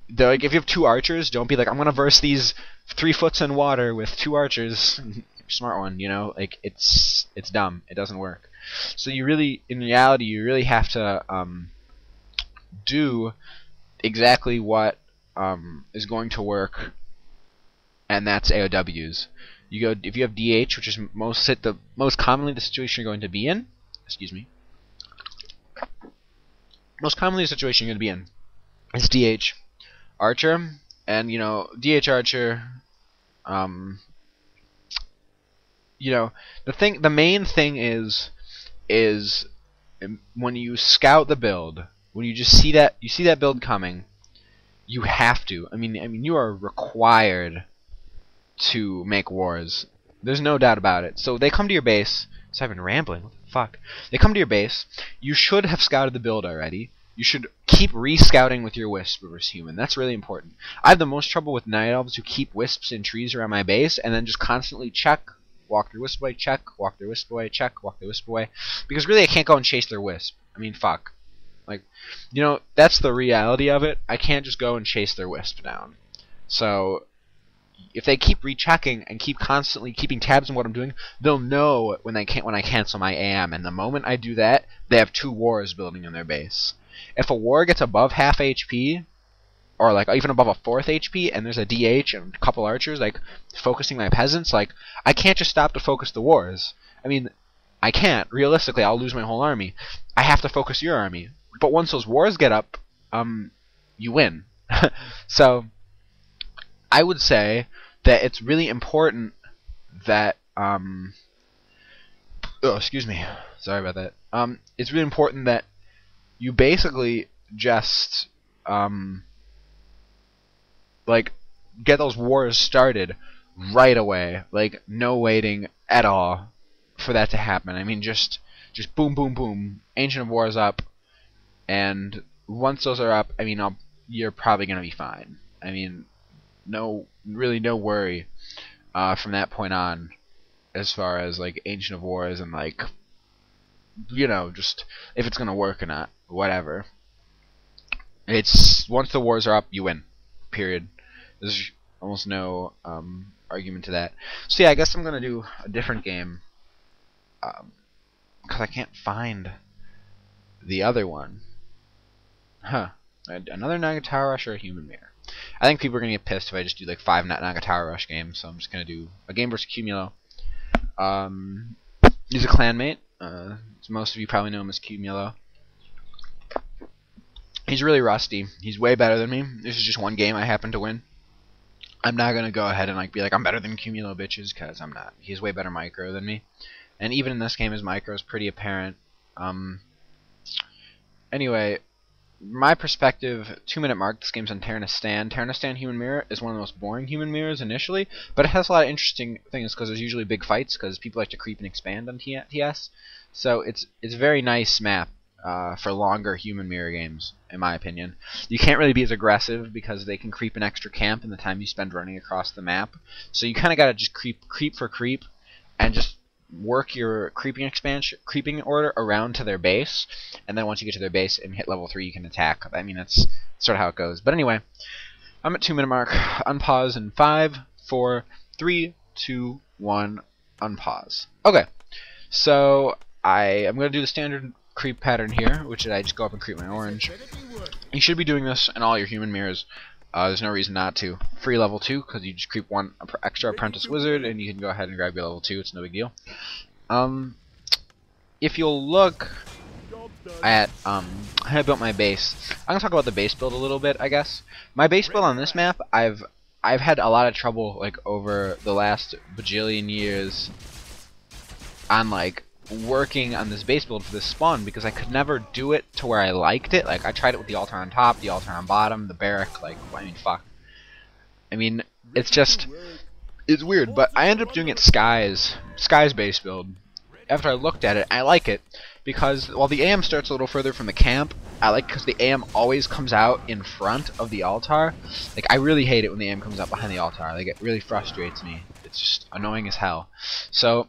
Like if you have 2 archers, don't be like, I'm gonna verse these 3 foots in water with 2 archers. Smart one, you know, like it's dumb. It doesn't work. So you really, in reality, you really have to do exactly what is going to work, and that's AOWs. You go if you have DH, which is most commonly the situation you're going to be in. Excuse me. Most commonly the situation you're going to be in is DH Archer, and you know DH Archer. You know the main thing is when you scout the build, when you just see that build coming, you have to. I mean you are required to make wars. There's no doubt about it. So they come to your base. So I've been rambling. What the fuck? They come to your base. You should have scouted the build already. You should keep re-scouting with your wisp versus human. That's really important. I have the most trouble with night elves who keep wisps in trees around my base and then just constantly check, walk their wisp away, check, walk their wisp away, check, walk their wisp away. Because really I can't go and chase their wisp. I mean, fuck. Like, you know, that's the reality of it. I can't just go and chase their wisp down. So if they keep rechecking and keep constantly keeping tabs on what I'm doing, they'll know when I cancel my AM. And the moment I do that, they have 2 wars building in their base. If a war gets above half HP, or like even above a 4th HP, and there's a DH and a couple archers like focusing my peasants, like I can't just stop to focus the wars. I mean, I can't. Realistically, I'll lose my whole army. I have to focus your army. But once those wars get up, you win. So I would say that it's really important that oh, excuse me, sorry about that. It's really important that you basically just like get those wars started right away, like no waiting at all for that to happen. I mean, just boom, boom, boom, Ancient of Wars up, and once those are up, I mean, you're probably gonna be fine. I mean, really no worry from that point on, as far as like Ancient of Wars and like, you know, just if it's gonna work or not, whatever. It's once the wars are up, you win. Period. There's almost no argument to that. So yeah, I guess I'm gonna do a different game because I can't find the other one. Huh? Another Naga Tower Rush or a Human Mirror? I think people are gonna get pissed if I just do like 5 Naga Tower Rush games. So I'm just gonna do a game versus Cumulo. He's a clanmate. So most of you probably know him as Cumulo. He's really rusty. He's way better than me. This is just one game I happen to win. I'm not gonna go ahead and like be like I'm better than Cumulo bitches, because I'm not. He's way better micro than me. And even in this game his micro is pretty apparent. Anyway, my perspective, 2-minute mark, this game's on Terranistan. Terranistan Human Mirror is one of the most boring human mirrors initially, but it has a lot of interesting things because there's usually big fights because people like to creep and expand on TS. So it's a very nice map for longer human mirror games, in my opinion. You can't really be as aggressive because they can creep an extra camp in the time you spend running across the map. So you kind of got to just creep for creep and just work your creeping order around to their base, and then once you get to their base and hit level 3 you can attack. I mean, that's sort of how it goes. But anyway, I'm at 2-minute mark. Unpause in 5, 4, 3, 2, 1, unpause. Okay, so I am going to do the standard creep pattern here, which is I just go up and creep my orange. You should be doing this in all your human mirrors. There's no reason not to. Free level 2, because you just creep 1 extra apprentice wizard, and you can go ahead and grab your level 2. It's no big deal. If you'll look at how I built my base, I'm gonna talk about the base build a little bit, I guess. My base build on this map, I've had a lot of trouble like over the last bajillion years on like working on this base build for this spawn, because I could never do it to where I liked it. Like I tried it with the altar on top, the altar on bottom, the barrack, like I mean fuck. I mean it's weird, but I ended up doing it Sky's base build. After I looked at it, I like it because while the AM starts a little further from the camp, I like because the AM always comes out in front of the altar. Like I really hate it when the AM comes out behind the altar. Like it really frustrates me. It's just annoying as hell. So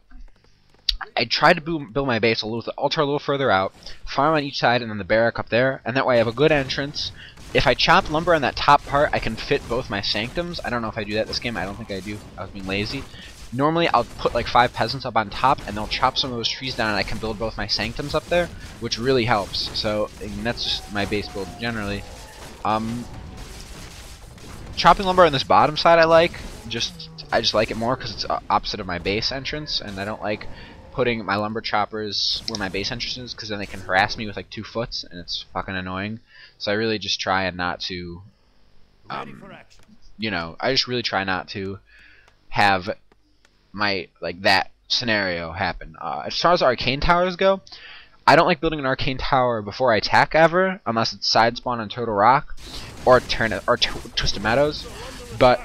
I tried to build my base with the altar a little further out, farm on each side, and then the barrack up there, and that way I have a good entrance. if I chop lumber on that top part, I can fit both my sanctums. I don't know if I do that this game. I don't think I do. I was being lazy. Normally, I'll put like 5 peasants up on top, and they'll chop some of those trees down, and I can build both my sanctums up there, which really helps. So that's just my base build generally. Chopping lumber on this bottom side, I just like it more because it's opposite of my base entrance, and I don't like putting my lumber choppers where my base entrance is, because then they can harass me with like 2 foots, and it's fucking annoying. So I really just try and not to, you know, I just really try not to have my that scenario happen. As far as arcane towers go, I don't like building an arcane tower before I attack ever, unless it's side spawn on Turtle Rock or Twisted Meadows. But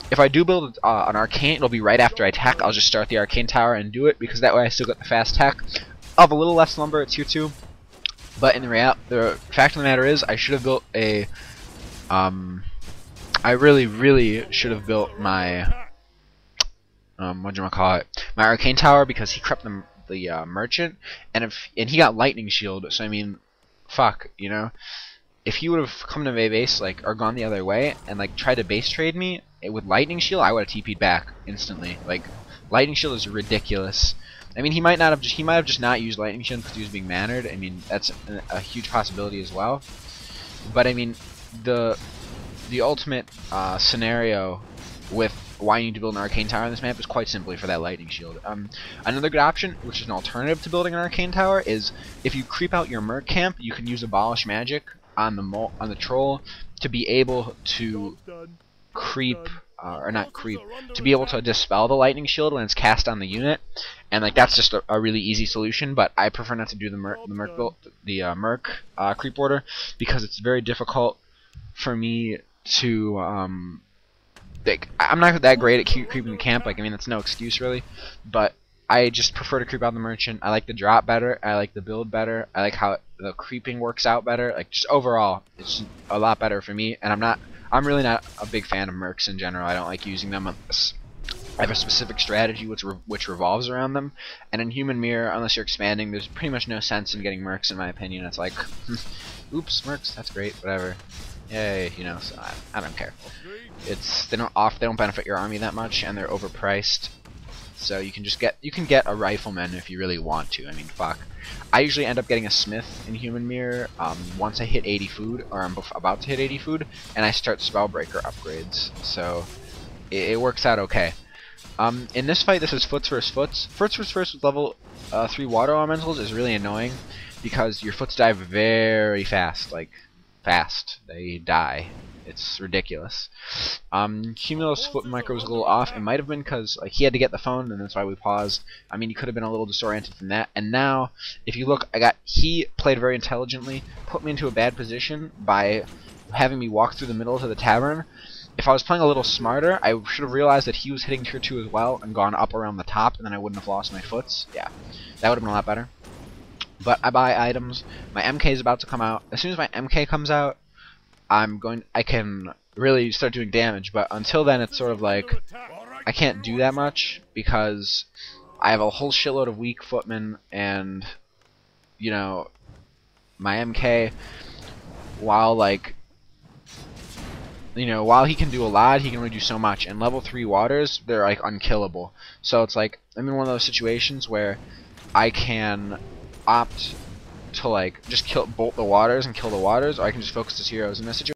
if I do build an arcane, it'll be right after I attack. I'll just start the arcane tower and do it, because that way I still get the fast attack. I'll have a little less lumber at tier 2, but in the fact of the matter is, I should have built a I really should have built my my arcane tower, because he crept the merchant, and he got lightning shield. So I mean, fuck, you know, if he would have come to my base or gone the other way and tried to base trade me with lightning shield, I would have TP'd back instantly. Lightning shield is ridiculous. I mean, he might have just not used lightning shield because he was being mannered. I mean, that's a huge possibility as well. But I mean, the ultimate scenario with why you need to build an arcane tower on this map is quite simply for that lightning shield. Another good option, which is an alternative to building an arcane tower, is if you creep out your merc camp, you can use abolish magic on the troll to be able to to be able to dispel the lightning shield when it's cast on the unit, and that's just a really easy solution. But I prefer not to do the merc creep order, because it's very difficult for me to I'm not that great at creeping the camp. I mean, that's no excuse really, but I just prefer to creep out the merchant. I like the drop better. I like the build better. I like how the creeping works out better. Just overall, it's a lot better for me. And I'm really not a big fan of mercs in general. I don't like using them. I have a specific strategy which revolves around them. And in Human Mirror, unless you're expanding, there's pretty much no sense in getting mercs, in my opinion. It's like, oops, mercs, that's great, whatever. Yay, you know. So I don't care. They don't benefit your army that much, and they're overpriced. So you can get a rifleman if you really want to. I mean, fuck. I usually end up getting a smith in Human Mirror once I hit 80 food, or I'm about to hit 80 food, and I start Spellbreaker upgrades. So it works out okay. In this fight, this is foots versus foots. Foots versus foots with level 3 water elementals is really annoying, because your foots die very fast. Fast. They die. It's ridiculous. Cumulus foot micro was a little off. It might have been because he had to get the phone, and that's why we paused. I mean, he could have been a little disoriented from that. And now, if you look, he played very intelligently, put me into a bad position by having me walk through the middle to the tavern. If I was playing a little smarter, I should have realized that he was hitting tier 2 as well and gone up around the top, and then I wouldn't have lost my foots. Yeah, that would have been a lot better. But I buy items. My MK is about to come out. As soon as my MK comes out, I can really start doing damage, but until then it's sort of I can't do that much, because I have a whole shitload of weak footmen, and you know, my MK, while while he can do a lot, he can only do so much, and level 3 waters, they're unkillable. So it's I'm in one of those situations where I can opt to just bolt the waters and kill the waters, or I can just focus his heroes in this situation.